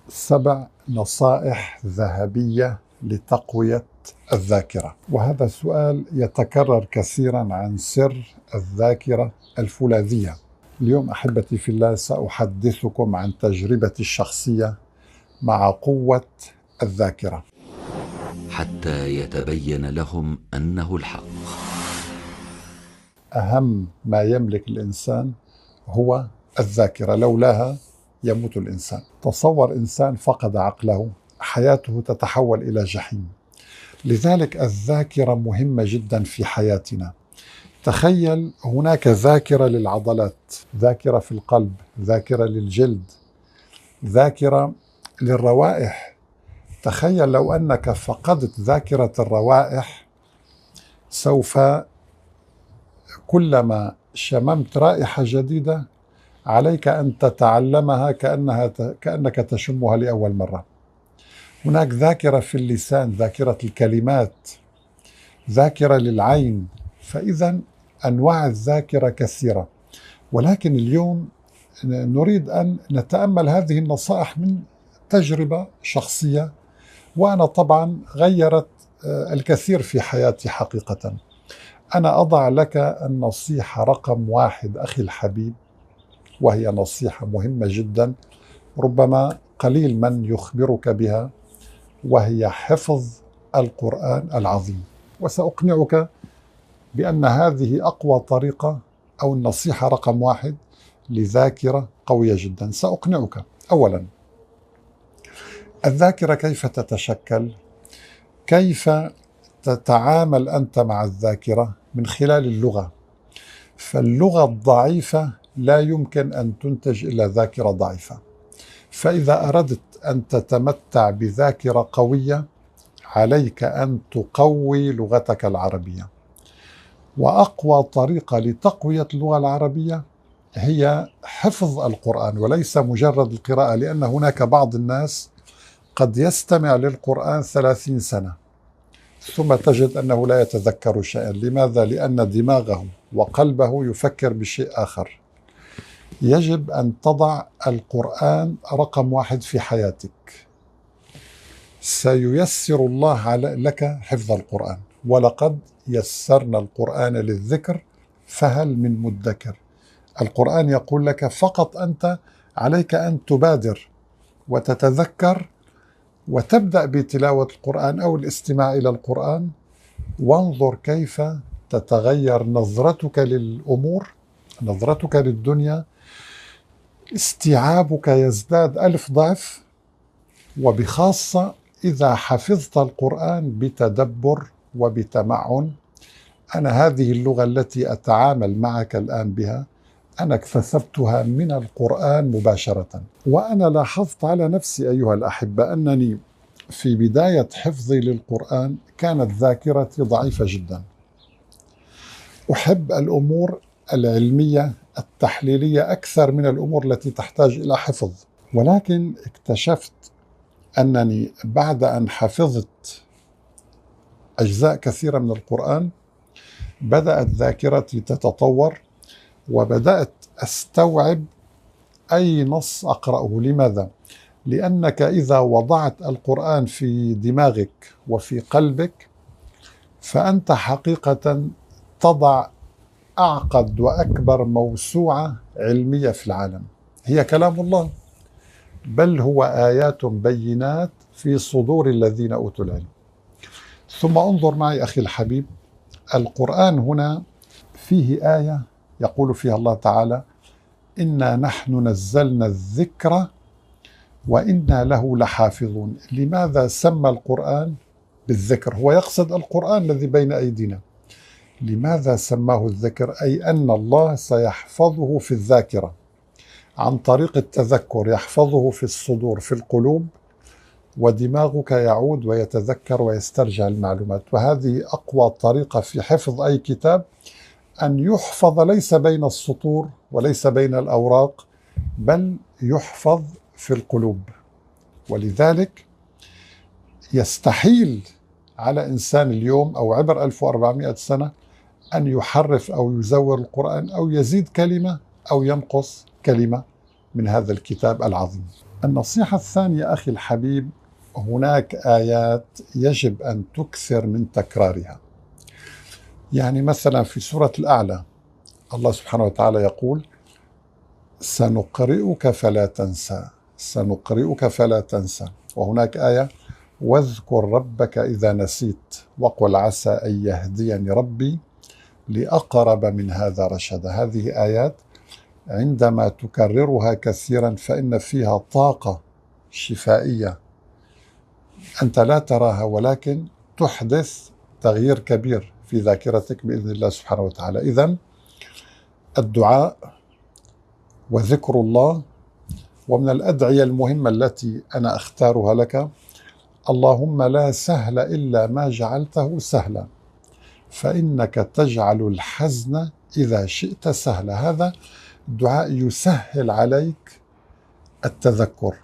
7 نصائح ذهبية لتقوية الذاكرة. وهذا السؤال يتكرر كثيرا عن سر الذاكرة الفولاذية. اليوم أحبتي في الله سأحدثكم عن تجربتي الشخصية مع قوة الذاكرة حتى يتبين لهم أنه الحق. أهم ما يملك الإنسان هو الذاكرة، لولاها يموت الإنسان. تصور إنسان فقد عقله، حياته تتحول إلى جحيم. لذلك الذاكرة مهمة جدا في حياتنا. تخيل هناك ذاكرة للعضلات، ذاكرة في القلب، ذاكرة للجلد، ذاكرة للروائح. تخيل لو أنك فقدت ذاكرة الروائح، سوف كلما شممت رائحة جديدة عليك أن تتعلمها كأنك تشمها لأول مرة. هناك ذاكرة في اللسان، ذاكرة الكلمات، ذاكرة للعين. فإذا أنواع الذاكرة كثيرة، ولكن اليوم نريد أن نتأمل هذه النصائح من تجربة شخصية، وأنا طبعا غيرت الكثير في حياتي حقيقة. أنا أضع لك النصيحة رقم 1 أخي الحبيب، وهي نصيحة مهمة جدا، ربما قليل من يخبرك بها، وهي حفظ القرآن العظيم. وسأقنعك بأن هذه أقوى طريقة، أو النصيحة رقم 1 لذاكرة قوية جدا. سأقنعك. أولا، الذاكرة كيف تتشكل؟ كيف تتعامل أنت مع الذاكرة؟ من خلال اللغة. فاللغة الضعيفة لا يمكن أن تنتج إلا ذاكرة ضعيفة. فإذا أردت أن تتمتع بذاكرة قوية، عليك أن تقوي لغتك العربية. وأقوى طريقة لتقوية اللغة العربية هي حفظ القرآن، وليس مجرد القراءة، لأن هناك بعض الناس قد يستمع للقرآن 30 سنة ثم تجد أنه لا يتذكر شيئا. لماذا؟ لأن دماغه وقلبه يفكر بشيء آخر. يجب أن تضع القرآن رقم 1 في حياتك. سييسر الله لك حفظ القرآن. ولقد يسرنا القرآن للذكر فهل من مدكر. القرآن يقول لك فقط أنت عليك أن تبادر وتتذكر وتبدأ بتلاوة القرآن أو الاستماع إلى القرآن، وانظر كيف تتغير نظرتك للأمور، نظرتك للدنيا، استيعابك يزداد 1000 ضعف. وبخاصة إذا حفظت القرآن بتدبر وبتمعن. أنا هذه اللغة التي أتعامل معك الآن بها أنا اكتسبتها من القرآن مباشرة. وأنا لاحظت على نفسي أيها الأحبة أنني في بداية حفظي للقرآن كانت ذاكرتي ضعيفة جدا. أحب الأمور العلمية التحليلية أكثر من الأمور التي تحتاج إلى حفظ. ولكن اكتشفت أنني بعد أن حفظت أجزاء كثيرة من القرآن بدأت ذاكرتي تتطور، وبدأت أستوعب أي نص أقرأه. لماذا؟ لأنك إذا وضعت القرآن في دماغك وفي قلبك فأنت حقيقة تضع أعقد وأكبر موسوعة علمية في العالم. هي كلام الله، بل هو آيات بينات في صدور الذين أوتوا العلم. ثم انظر معي أخي الحبيب، القرآن هنا فيه آية يقول فيها الله تعالى: إنا نحن نزلنا الذكر وإنا له لحافظون. لماذا سمى القرآن بالذكر؟ هو يقصد القرآن الذي بين أيدينا. لماذا سماه الذكر؟ أي أن الله سيحفظه في الذاكرة عن طريق التذكر، يحفظه في الصدور في القلوب، ودماغك يعود ويتذكر ويسترجع المعلومات. وهذه أقوى طريقة في حفظ أي كتاب، أن يحفظ ليس بين السطور وليس بين الأوراق، بل يحفظ في القلوب. ولذلك يستحيل على إنسان اليوم أو عبر 1400 سنة أن يحرف أو يزور القرآن أو يزيد كلمة أو ينقص كلمة من هذا الكتاب العظيم. النصيحة الثانية أخي الحبيب، هناك آيات يجب أن تكثر من تكرارها. يعني مثلا في سورة الأعلى الله سبحانه وتعالى يقول: سنقرئك فلا تنسى، سنقرئك فلا تنسى. وهناك آية: واذكر ربك إذا نسيت وقل عسى أن يهديني ربي لأقرب من هذا رشدا. هذه آيات عندما تكررها كثيرا فإن فيها طاقة شفائية أنت لا تراها، ولكن تحدث تغيير كبير في ذاكرتك بإذن الله سبحانه وتعالى. إذن الدعاء وذكر الله. ومن الأدعية المهمة التي أنا أختارها لك: اللهم لا سهل إلا ما جعلته سهلا، فإنك تجعل الحزن إذا شئت سهلا. هذا الدعاء يسهل عليك التذكر.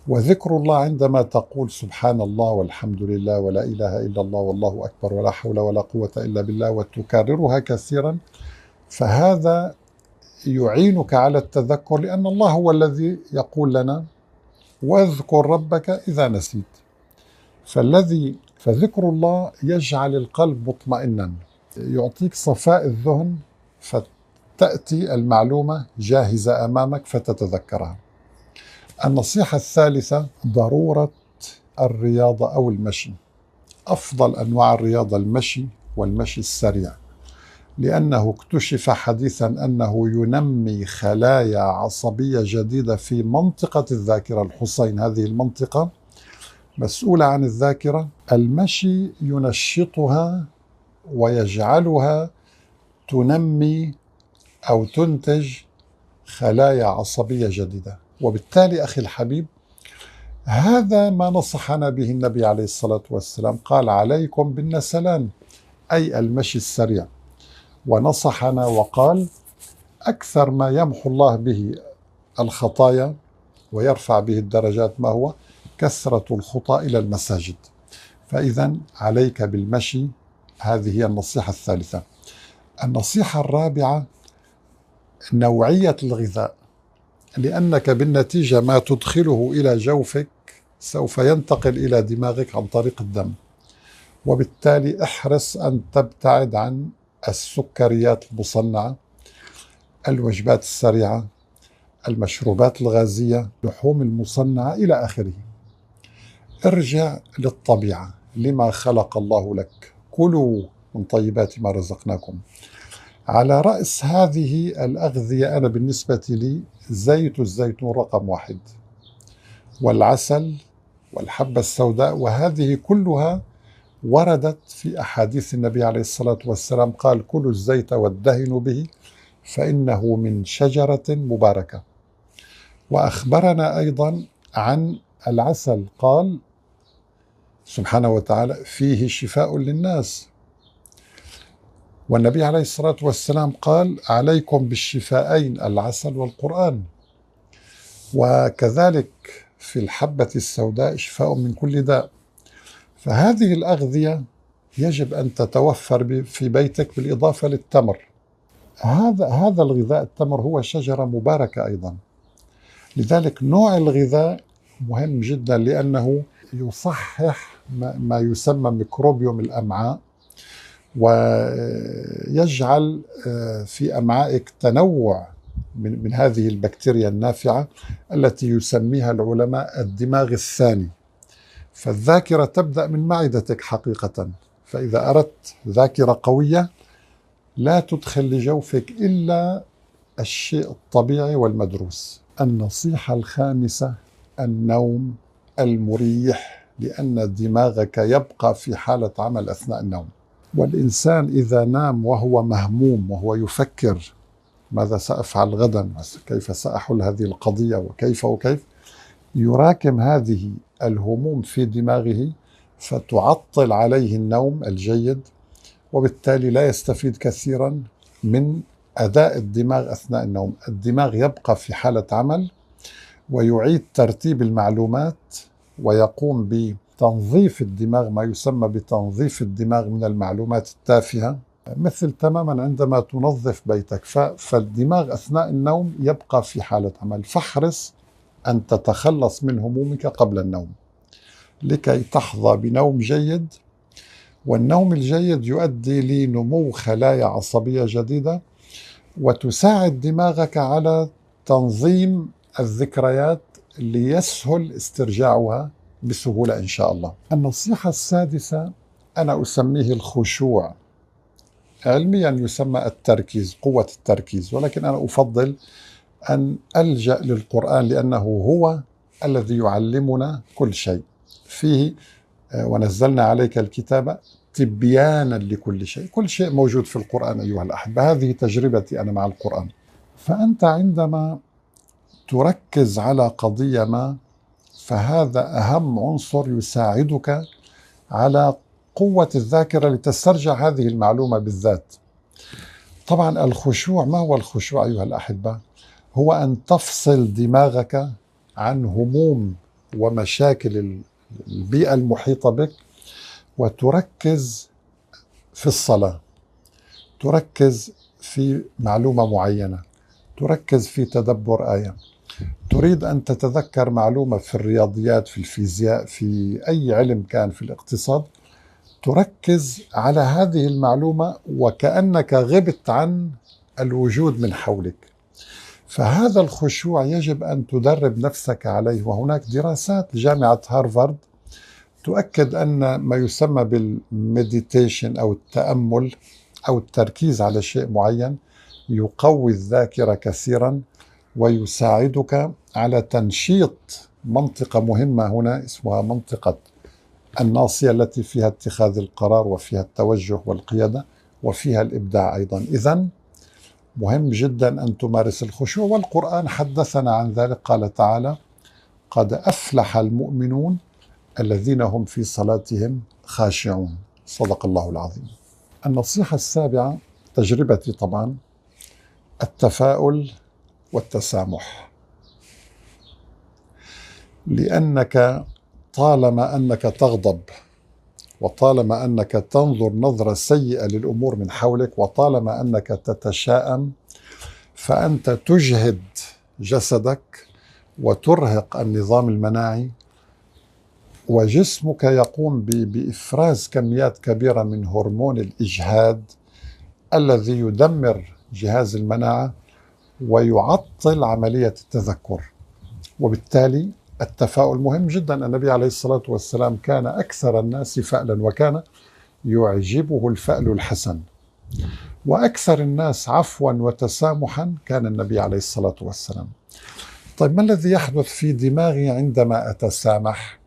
وذكر الله عندما تقول سبحان الله والحمد لله ولا إله إلا الله والله أكبر ولا حول ولا قوة إلا بالله وتكررها كثيرا، فهذا يعينك على التذكر، لأن الله هو الذي يقول لنا: واذكر ربك إذا نسيت. فذكر الله يجعل القلب مطمئنا، يعطيك صفاء الذهن، فتأتي المعلومة جاهزة أمامك فتتذكرها. النصيحة الثالثة: ضرورة الرياضة أو المشي. أفضل أنواع الرياضة المشي، والمشي السريع، لأنه اكتشف حديثا أنه ينمي خلايا عصبية جديدة في منطقة الذاكرة الحصين. هذه المنطقة مسؤولة عن الذاكرة. المشي ينشطها ويجعلها تنمي أو تنتج خلايا عصبية جديدة. وبالتالي أخي الحبيب، هذا ما نصحنا به النبي عليه الصلاة والسلام. قال: عليكم بالنسلان، أي المشي السريع. ونصحنا وقال: أكثر ما يمحو الله به الخطايا ويرفع به الدرجات ما هو كثرة الخطى إلى المساجد. فإذا عليك بالمشي. هذه هي النصيحة الثالثة. النصيحة الرابعة: نوعية الغذاء، لأنك بالنتيجة ما تدخله إلى جوفك سوف ينتقل إلى دماغك عن طريق الدم. وبالتالي احرص أن تبتعد عن السكريات المصنعة، الوجبات السريعة، المشروبات الغازية، اللحوم المصنعة إلى آخره. ارجع للطبيعة، لما خلق الله لك. كلوا من طيبات ما رزقناكم. على رأس هذه الأغذية أنا بالنسبة لي زيت الزيتون رقم 1، والعسل، والحبة السوداء، وهذه كلها وردت في أحاديث النبي عليه الصلاة والسلام. قال: كلوا الزيت وادهنوا به فإنه من شجرة مباركة. وأخبرنا أيضا عن العسل، قال سبحانه وتعالى: فيه شفاء للناس. والنبي عليه الصلاة والسلام قال: عليكم بالشفاءين العسل والقرآن. وكذلك في الحبة السوداء شفاء من كل داء. فهذه الأغذية يجب أن تتوفر في بيتك، بالإضافة للتمر. هذا الغذاء، التمر، هو شجرة مباركة أيضا. لذلك نوع الغذاء مهم جدا، لأنه يصحح ما يسمى ميكروبيوم الأمعاء، ويجعل في أمعائك تنوع من هذه البكتيريا النافعة التي يسميها العلماء الدماغ الثاني. فالذاكرة تبدأ من معدتك حقيقة. فإذا أردت ذاكرة قوية لا تدخل لجوفك إلا الشيء الطبيعي والمدروس. النصيحة الخامسة: النوم المريح، لأن دماغك يبقى في حالة عمل أثناء النوم. والإنسان إذا نام وهو مهموم وهو يفكر ماذا سأفعل غدا، كيف سأحل هذه القضية، وكيف يراكم هذه الهموم في دماغه، فتعطل عليه النوم الجيد، وبالتالي لا يستفيد كثيرا من أداء الدماغ أثناء النوم. الدماغ يبقى في حالة عمل، ويعيد ترتيب المعلومات، ويقوم بتنظيف الدماغ، ما يسمى بتنظيف الدماغ من المعلومات التافهة، مثل تماما عندما تنظف بيتك. فالدماغ أثناء النوم يبقى في حالة عمل. فاحرص أن تتخلص من همومك قبل النوم لكي تحظى بنوم جيد، والنوم الجيد يؤدي لنمو خلايا عصبية جديدة وتساعد دماغك على تنظيم الذكريات ليسهل استرجاعها بسهولة إن شاء الله. النصيحة السادسة أنا أسميه الخشوع، علميا يسمى التركيز، قوة التركيز، ولكن أنا أفضل أن ألجأ للقرآن لأنه هو الذي يعلمنا كل شيء. فيه ونزلنا عليك الكتاب تبيانا لكل شيء، كل شيء موجود في القرآن أيها الأحبة. هذه تجربتي أنا مع القرآن. فأنت عندما تركز على قضية ما فهذا أهم عنصر يساعدك على قوة الذاكرة لتسترجع هذه المعلومة بالذات. طبعا الخشوع، ما هو الخشوع أيها الأحبة؟ هو أن تفصل دماغك عن هموم ومشاكل البيئة المحيطة بك وتركز في الصلاة، تركز في معلومة معينة، تركز في تدبر آية. تريد أن تتذكر معلومة في الرياضيات، في الفيزياء، في أي علم كان، في الاقتصاد، تركز على هذه المعلومة وكأنك غبت عن الوجود من حولك. فهذا الخشوع يجب أن تدرب نفسك عليه، وهناك دراسات لجامعة هارفارد تؤكد أن ما يسمى بالمديتيشن أو التأمل أو التركيز على شيء معين يقوي الذاكرة كثيرا ويساعدك على تنشيط منطقة مهمة هنا اسمها منطقة الناصية، التي فيها اتخاذ القرار وفيها التوجه والقيادة وفيها الإبداع أيضا. إذن مهم جدا أن تمارس الخشوع، والقرآن حدثنا عن ذلك. قال تعالى: قد أفلح المؤمنون الذين هم في صلاتهم خاشعون. صدق الله العظيم. النصيحة السابعة تجربتي طبعا، التفاؤل والتسامح، لأنك طالما أنك تغضب وطالما أنك تنظر نظرة سيئة للأمور من حولك وطالما أنك تتشائم فأنت تجهد جسدك وترهق النظام المناعي، وجسمك يقوم بإفراز كميات كبيرة من هرمون الإجهاد الذي يدمر جهاز المناعة ويعطل عملية التذكر. وبالتالي التفاؤل مهم جدا. النبي عليه الصلاة والسلام كان أكثر الناس فألا وكان يعجبه الفأل الحسن، وأكثر الناس عفوا وتسامحا كان النبي عليه الصلاة والسلام. طيب ما الذي يحدث في دماغي عندما أتسامح؟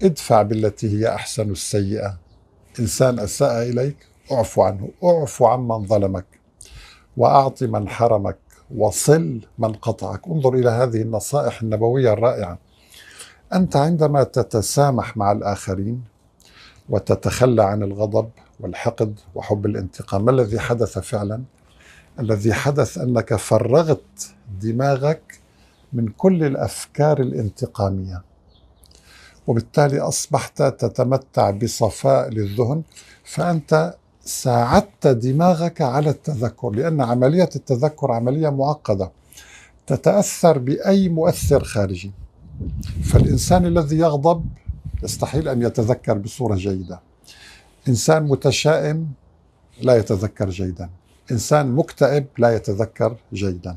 ادفع بالتي هي أحسن السيئة. إنسان أساء إليك اعفو عنه، اعفو عمن ظلمك، وأعط من حرمك، وصل من قطعك. انظر إلى هذه النصائح النبوية الرائعة. أنت عندما تتسامح مع الآخرين وتتخلى عن الغضب والحقد وحب الانتقام، ما الذي حدث فعلا؟ الذي حدث أنك فرغت دماغك من كل الأفكار الانتقامية، وبالتالي أصبحت تتمتع بصفاء للذهن، فأنت ساعدت دماغك على التذكر، لأن عملية التذكر عملية معقدة تتأثر بأي مؤثر خارجي. فالإنسان الذي يغضب يستحيل أن يتذكر بصورة جيدة، إنسان متشائم لا يتذكر جيدا، إنسان مكتئب لا يتذكر جيدا.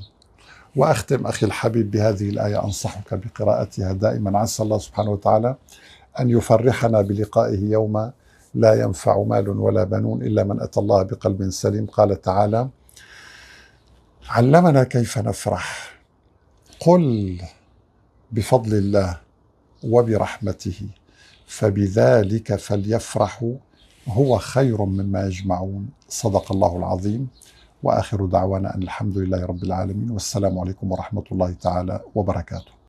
وأختم أخي الحبيب بهذه الآية، أنصحك بقراءتها دائما. عسى الله سبحانه وتعالى أن يفرحنا بلقائه يوم لا ينفع مال ولا بنون إلا من أتى الله بقلب سليم. قال تعالى: علمنا كيف نفرح، قل بفضل الله وبرحمته فبذلك فليفرحوا هو خير مما يجمعون. صدق الله العظيم. وآخر دعوانا أن الحمد لله رب العالمين، والسلام عليكم ورحمة الله تعالى وبركاته.